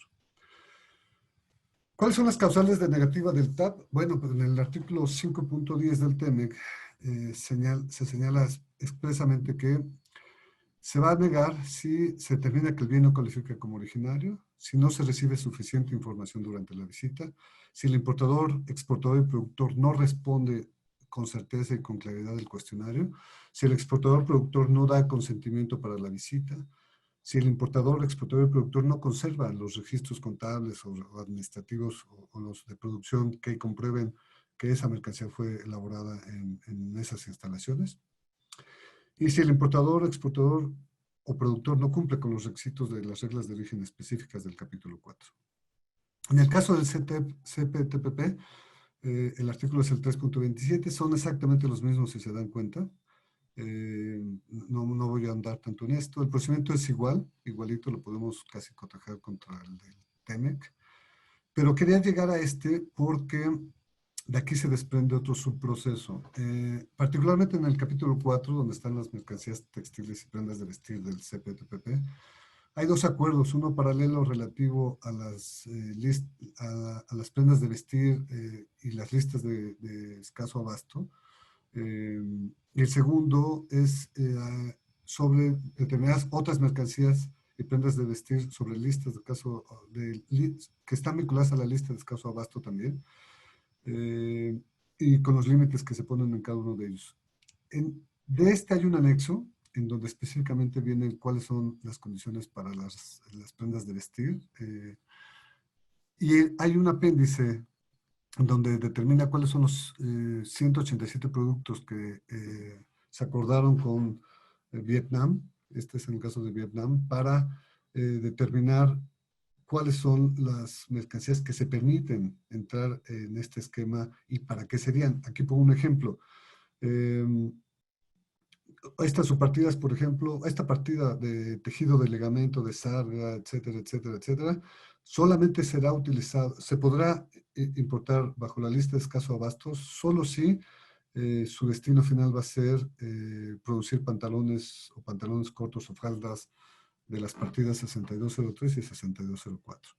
¿Cuáles son las causales de negativa del TAP? Bueno, pues en el artículo 5.10 del TEMEC se señala expresamente que se va a negar si se determina que el bien no califica como originario, si no se recibe suficiente información durante la visita, si el importador, exportador y productor no responde con certeza y con claridad del cuestionario, si el exportador productor no da consentimiento para la visita, si el importador, exportador y productor no conserva los registros contables o administrativos o los de producción que comprueben que esa mercancía fue elaborada en esas instalaciones. Y si el importador, exportador o productor no cumple con los requisitos de las reglas de origen específicas del capítulo 4. En el caso del CPTPP, el artículo es el 3.27, son exactamente los mismos si se dan cuenta. No voy a andar tanto en esto. El procedimiento es igualito, lo podemos casi cotejar contra el del TEMEC. Pero quería llegar a este porque de aquí se desprende otro subproceso. Particularmente en el capítulo 4, donde están las mercancías textiles y prendas de vestir del CPTPP, hay dos acuerdos, uno paralelo relativo a las prendas de vestir y las listas de escaso abasto. Y el segundo es sobre determinadas otras mercancías y prendas de vestir sobre listas que están vinculadas a la lista de escaso abasto también, y con los límites que se ponen en cada uno de ellos. De este hay un anexo en donde específicamente vienen cuáles son las condiciones para las prendas de vestir, y hay un apéndice donde determina cuáles son los 187 productos que se acordaron con Vietnam, este es en el caso de Vietnam, para determinar cuáles son las mercancías que se permiten entrar en este esquema y para qué serían. Aquí pongo un ejemplo. Estas subpartidas, por ejemplo, esta partida de tejido de ligamento, de sarga, etcétera, etcétera, etcétera, solamente será utilizado, se podrá importar bajo la lista de escaso abasto solo si su destino final va a ser producir pantalones o pantalones cortos o faldas de las partidas 6203 y 6204.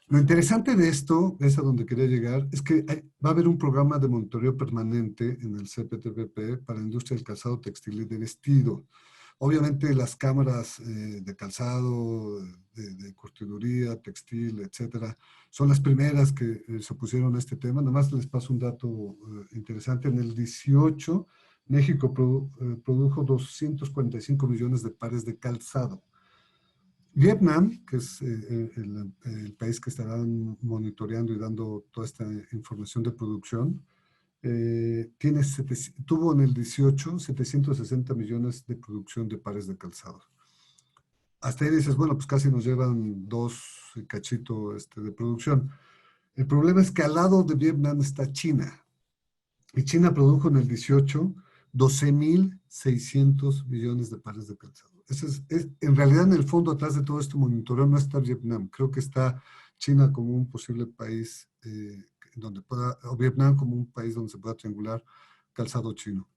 Lo interesante de esto, es a donde quería llegar, es que va a haber un programa de monitoreo permanente en el CPTPP para la industria del calzado textil y de vestido. Obviamente las cámaras de calzado, de curtiduría, textil, etcétera. Son las primeras que se opusieron a este tema. Nada más les paso un dato interesante. En el 18, México produjo 245 millones de pares de calzado. Vietnam, que es el país que estarán monitoreando y dando toda esta información de producción, tuvo en el 18 760 millones de producción de pares de calzado. Hasta ahí dices, bueno, pues casi nos llevan 2 cachito de producción. El problema es que al lado de Vietnam está China. Y China produjo en el 18 12.600 millones de pares de calzado. En realidad, en el fondo, atrás de todo este monitoreo no está Vietnam. Creo que está China como un posible país o Vietnam como un país donde se pueda triangular calzado chino.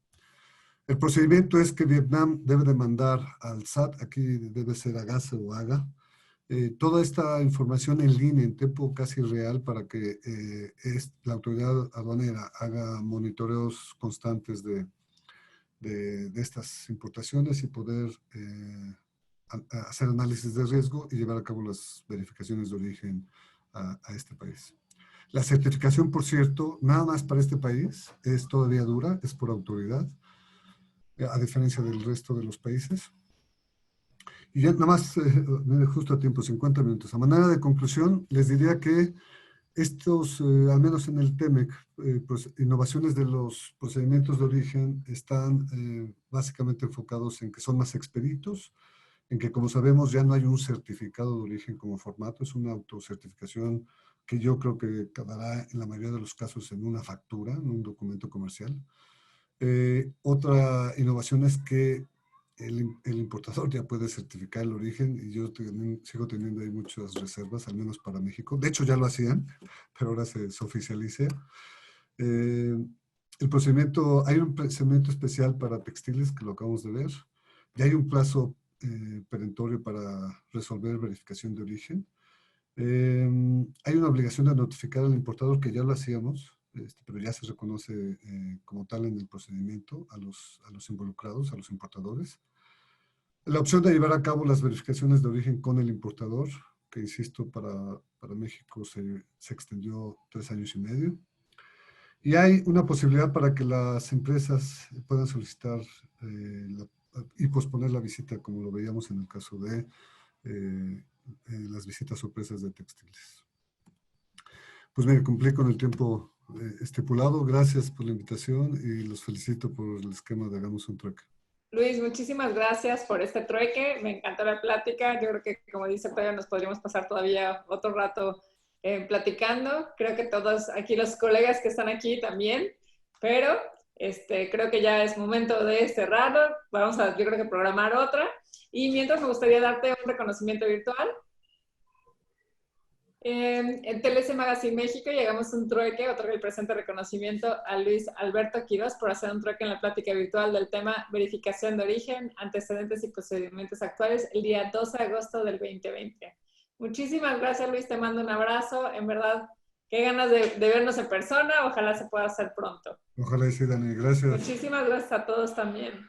El procedimiento es que Vietnam debe de mandar al SAT, aquí debe ser AGASE o AGA, toda esta información en línea, en tiempo casi real, para que la autoridad aduanera haga monitoreos constantes de estas importaciones y poder hacer análisis de riesgo y llevar a cabo las verificaciones de origen a este país. La certificación, por cierto, nada más para este país, es todavía dura, es por autoridad, a diferencia del resto de los países. Y ya nada más, justo a tiempo, 50 minutos. A manera de conclusión, les diría que estos, al menos en el TEMEC, pues, innovaciones de los procedimientos de origen están básicamente enfocados en que son más expeditos, en que, como sabemos, ya no hay un certificado de origen como formato, es una autocertificación que yo creo que quedará en la mayoría de los casos en una factura, en un documento comercial. Otra innovación es que el importador ya puede certificar el origen y yo sigo teniendo ahí muchas reservas, al menos para México. De hecho, ya lo hacían, pero ahora se oficializa. El procedimiento, hay un procedimiento especial para textiles que lo acabamos de ver. Ya hay un plazo perentorio para resolver verificación de origen. Hay una obligación de notificar al importador, que ya lo hacíamos, pero ya se reconoce como tal en el procedimiento a los involucrados, a los importadores. La opción de llevar a cabo las verificaciones de origen con el importador, que insisto, para México se extendió 3 años y medio. Y hay una posibilidad para que las empresas puedan solicitar y posponer la visita, como lo veíamos en el caso de las visitas sorpresas de textiles. Pues mire, cumplí con el tiempo estipulado. Gracias por la invitación y los felicito por el esquema de Hagamos un Trueque. Luis, muchísimas gracias por este trueque. Me encantó la plática. Yo creo que, como dice Octavio, nos podríamos pasar todavía otro rato platicando. Creo que todos aquí, los colegas que están aquí también, pero creo que ya es momento de cerrarlo. Vamos a, yo creo que programar otra. Y mientras me gustaría darte un reconocimiento virtual. En TLC Magazine México llegamos a un trueque, otorga el presente reconocimiento a Luis Alberto Quiroz por hacer un trueque en la plática virtual del tema verificación de origen, antecedentes y procedimientos actuales el día 12 de agosto del 2020. Muchísimas gracias, Luis, te mando un abrazo, en verdad, qué ganas de vernos en persona, ojalá se pueda hacer pronto. Ojalá sí, Dani, gracias. Muchísimas gracias a todos también.